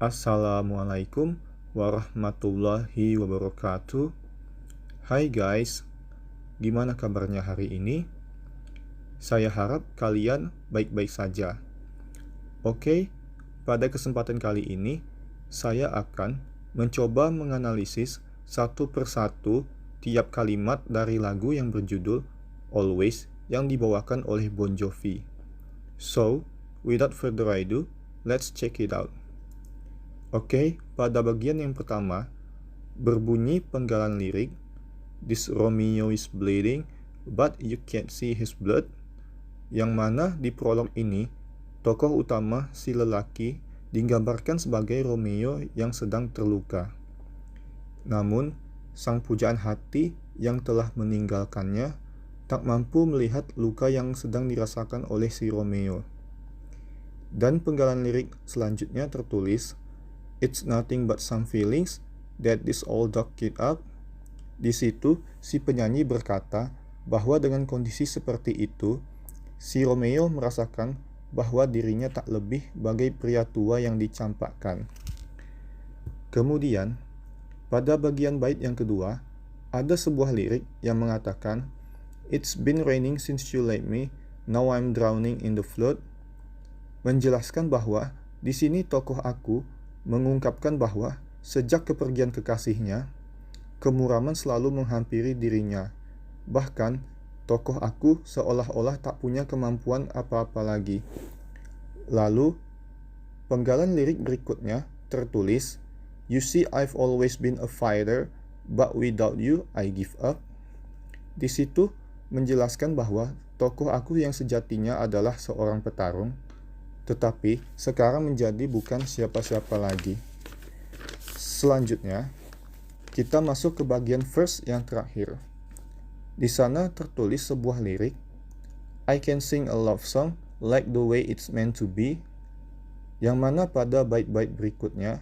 Assalamualaikum warahmatullahi wabarakatuh. Hai guys, gimana kabarnya hari ini? Saya harap kalian baik-baik saja. Oke, pada kesempatan kali ini saya akan mencoba menganalisis satu persatu tiap kalimat dari lagu yang berjudul Always yang dibawakan oleh Bon Jovi. So, without further ado, let's check it out. Oke, pada bagian yang pertama, berbunyi penggalan lirik, "This Romeo is bleeding, but you can't see his blood," yang mana di prolog ini, tokoh utama si lelaki digambarkan sebagai Romeo yang sedang terluka. Namun, sang pujaan hati yang telah meninggalkannya tak mampu melihat luka yang sedang dirasakan oleh si Romeo. Dan penggalan lirik selanjutnya tertulis, "It's nothing but some feelings that this old dog kicked up." Di situ, si penyanyi berkata bahwa dengan kondisi seperti itu, si Romeo merasakan bahwa dirinya tak lebih bagai pria tua yang dicampakkan. Kemudian, pada bagian bait yang kedua, ada sebuah lirik yang mengatakan, "It's been raining since you left me, now I'm drowning in the flood." Menjelaskan bahwa di sini tokoh aku mengungkapkan bahwa sejak kepergian kekasihnya, kemuraman selalu menghampiri dirinya. Bahkan, tokoh aku seolah-olah tak punya kemampuan apa-apa lagi. Lalu, penggalan lirik berikutnya tertulis, "You see, I've always been a fighter, but without you, I give up." Di situ menjelaskan bahwa tokoh aku yang sejatinya adalah seorang petarung, tetapi sekarang menjadi bukan siapa-siapa lagi. Selanjutnya, kita masuk ke bagian verse yang terakhir. Di sana tertulis sebuah lirik, "I can sing a love song like the way it's meant to be," yang mana pada bait-bait berikutnya,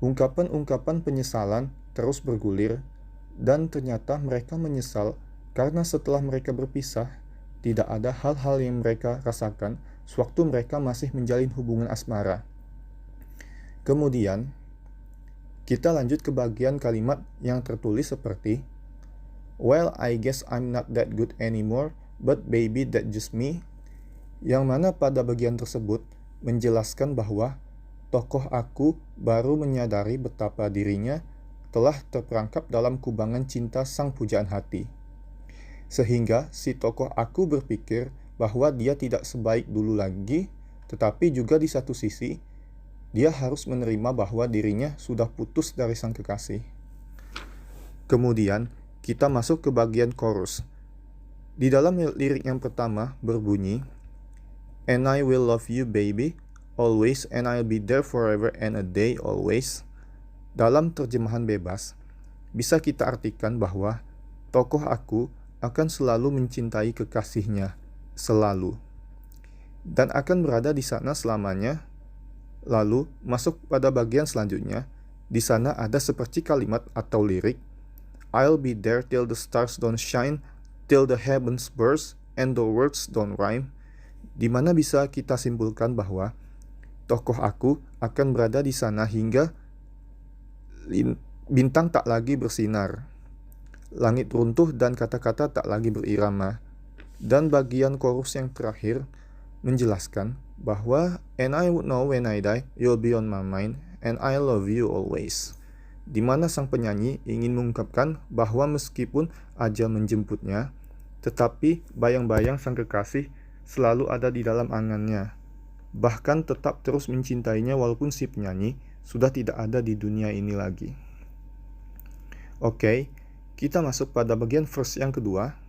ungkapan-ungkapan penyesalan terus bergulir, dan ternyata mereka menyesal karena setelah mereka berpisah, tidak ada hal-hal yang mereka rasakan sewaktu mereka masih menjalin hubungan asmara. Kemudian, kita lanjut ke bagian kalimat yang tertulis seperti, "Well, I guess I'm not that good anymore, but baby that's just me," yang mana pada bagian tersebut menjelaskan bahwa tokoh aku baru menyadari betapa dirinya telah terperangkap dalam kubangan cinta sang pujaan hati. Sehingga si tokoh aku berpikir bahwa dia tidak sebaik dulu lagi, tetapi juga di satu sisi, dia harus menerima bahwa dirinya sudah putus dari sang kekasih. Kemudian, kita masuk ke bagian chorus. Di dalam lirik yang pertama berbunyi, "And I will love you baby, always, and I'll be there forever and a day always." Dalam terjemahan bebas, bisa kita artikan bahwa tokoh aku akan selalu mencintai kekasihnya, selalu, dan akan berada di sana selamanya. Lalu, masuk pada bagian selanjutnya, di sana ada seperti kalimat atau lirik, "I'll be there till the stars don't shine, till the heavens burst, and the words don't rhyme," di mana bisa kita simpulkan bahwa tokoh aku akan berada di sana hingga bintang tak lagi bersinar, langit runtuh dan kata-kata tak lagi berirama. Dan bagian chorus yang terakhir menjelaskan bahwa, "And I would know when I die, you'll be on my mind, and I love you always," di mana sang penyanyi ingin mengungkapkan bahwa meskipun ajal menjemputnya, tetapi bayang-bayang sang kekasih selalu ada di dalam angannya, bahkan tetap terus mencintainya walaupun si penyanyi sudah tidak ada di dunia ini lagi. Oke, kita masuk pada bagian verse yang kedua.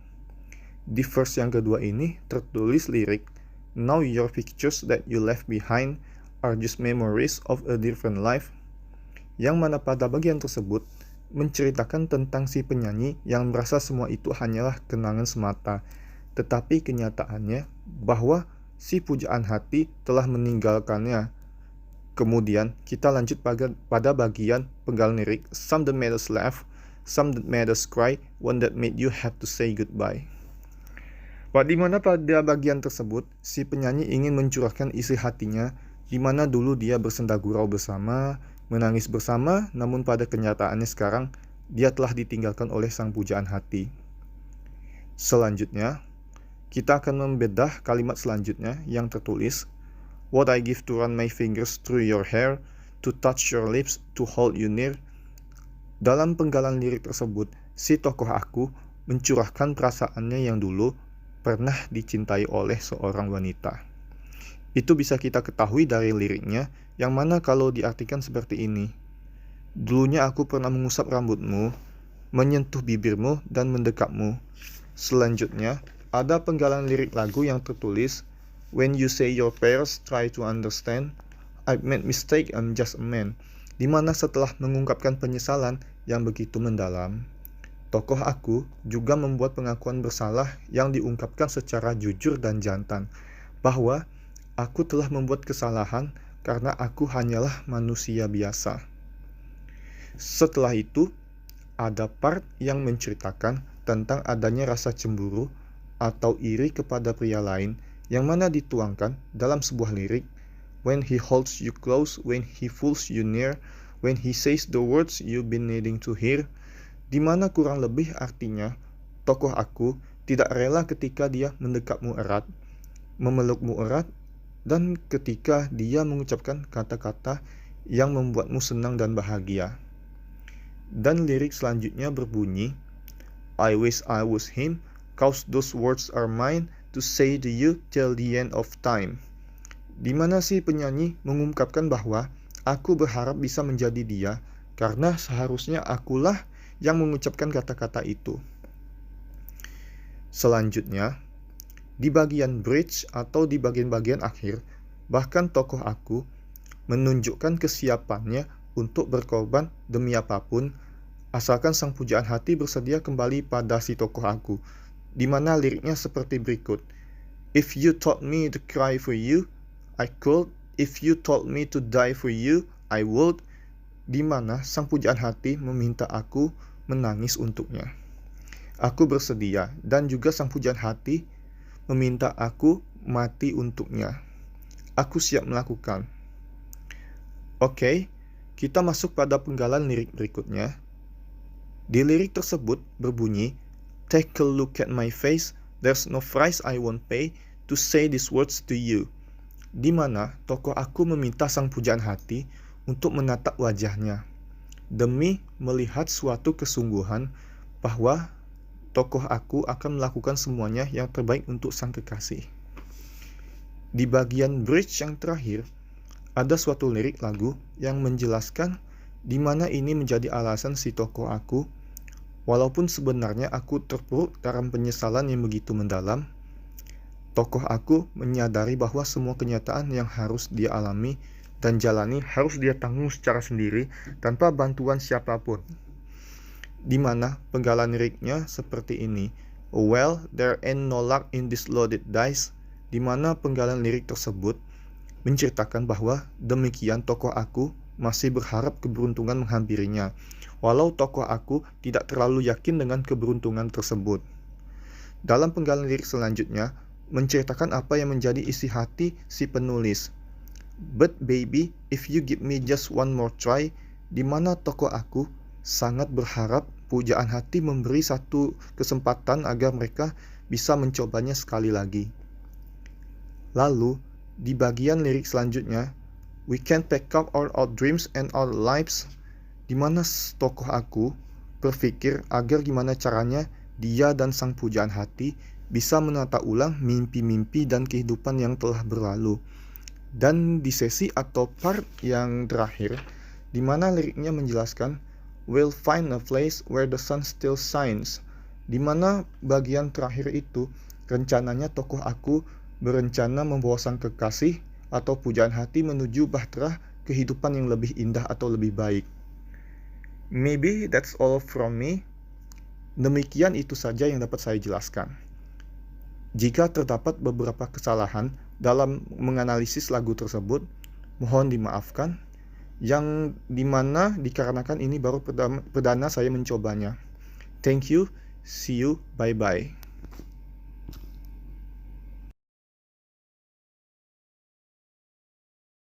Di verse yang kedua ini tertulis lirik, "Now your pictures that you left behind are just memories of a different life," yang mana pada bagian tersebut menceritakan tentang si penyanyi yang merasa semua itu hanyalah kenangan semata, tetapi kenyataannya bahwa si pujaan hati telah meninggalkannya. Kemudian kita lanjut pada bagian penggalan lirik, "Some that made us laugh, some that made us cry, one that made you have to say goodbye." Di mana pada bagian tersebut, si penyanyi ingin mencurahkan isi hatinya di mana dulu dia bersenda gurau bersama, menangis bersama, namun pada kenyataannya sekarang dia telah ditinggalkan oleh sang pujaan hati. Selanjutnya, kita akan membedah kalimat selanjutnya yang tertulis, "What I give to run my fingers through your hair, to touch your lips, to hold you near." Dalam penggalan lirik tersebut, si tokoh aku mencurahkan perasaannya yang dulu pernah dicintai oleh seorang wanita. Itu bisa kita ketahui dari liriknya, yang mana kalau diartikan seperti ini. Dulunya aku pernah mengusap rambutmu, menyentuh bibirmu, dan mendekapmu. Selanjutnya, ada penggalan lirik lagu yang tertulis, "When you say your prayers, try to understand. I've made mistake, I'm just a man." Di mana setelah mengungkapkan penyesalan yang begitu mendalam, tokoh aku juga membuat pengakuan bersalah yang diungkapkan secara jujur dan jantan, bahwa aku telah membuat kesalahan karena aku hanyalah manusia biasa. Setelah itu, ada part yang menceritakan tentang adanya rasa cemburu atau iri kepada pria lain yang mana dituangkan dalam sebuah lirik, "When he holds you close, when he pulls you near, when he says the words you've been needing to hear." Di mana kurang lebih artinya, tokoh aku tidak rela ketika dia mendekapmu erat, memelukmu erat, dan ketika dia mengucapkan kata-kata yang membuatmu senang dan bahagia. Dan lirik selanjutnya berbunyi, "I wish I was him, 'cause those words are mine to say to you till the end of time." Di mana si penyanyi mengungkapkan bahwa aku berharap bisa menjadi dia, karena seharusnya akulah yang mengucapkan kata-kata itu. Selanjutnya, di bagian bridge atau di bagian-bagian akhir, bahkan tokoh aku menunjukkan kesiapannya untuk berkorban demi apapun, asalkan sang pujaan hati bersedia kembali pada si tokoh aku, di mana liriknya seperti berikut, "If you told me to cry for you, I could. If you told me to die for you, I would." Di mana sang pujaan hati meminta aku menangis untuknya. Aku bersedia, dan juga sang pujaan hati meminta aku mati untuknya. Aku siap melakukan. Oke, kita masuk pada penggalan lirik berikutnya. Di lirik tersebut berbunyi, "Take a look at my face, there's no price I won't pay to say these words to you." Di mana tokoh aku meminta sang pujaan hati untuk menatap wajahnya, demi melihat suatu kesungguhan bahwa tokoh aku akan melakukan semuanya yang terbaik untuk sang kekasih. Di bagian bridge yang terakhir, ada suatu lirik lagu yang menjelaskan di mana ini menjadi alasan si tokoh aku, walaupun sebenarnya aku terpuruk dalam penyesalan yang begitu mendalam, tokoh aku menyadari bahwa semua kenyataan yang harus dia alami dan jalani harus dia tanggung secara sendiri tanpa bantuan siapapun. Di mana penggalan liriknya seperti ini, "Well, there ain't no luck in this loaded dice." Di mana penggalan lirik tersebut menceritakan bahwa demikian tokoh aku masih berharap keberuntungan menghampirinya, walau tokoh aku tidak terlalu yakin dengan keberuntungan tersebut. Dalam penggalan lirik selanjutnya menceritakan apa yang menjadi isi hati si penulis. "But baby, if you give me just one more try," di mana tokoh aku sangat berharap pujaan hati memberi satu kesempatan agar mereka bisa mencobanya sekali lagi. Lalu, di bagian lirik selanjutnya, "We can pack up all our dreams and our lives," di mana tokoh aku berpikir agar gimana caranya dia dan sang pujaan hati bisa menata ulang mimpi-mimpi dan kehidupan yang telah berlalu. Dan di sesi atau part yang terakhir, di mana liriknya menjelaskan, "We'll find a place where the sun still shines," di mana bagian terakhir itu rencananya tokoh aku berencana membawa sang kekasih atau pujaan hati menuju bahtera kehidupan yang lebih indah atau lebih baik. Maybe that's all from me. Demikian itu saja yang dapat saya jelaskan. Jika terdapat beberapa kesalahan dalam menganalisis lagu tersebut, mohon dimaafkan, yang dimana dikarenakan ini baru perdana saya mencobanya. Thank you, see you, bye-bye.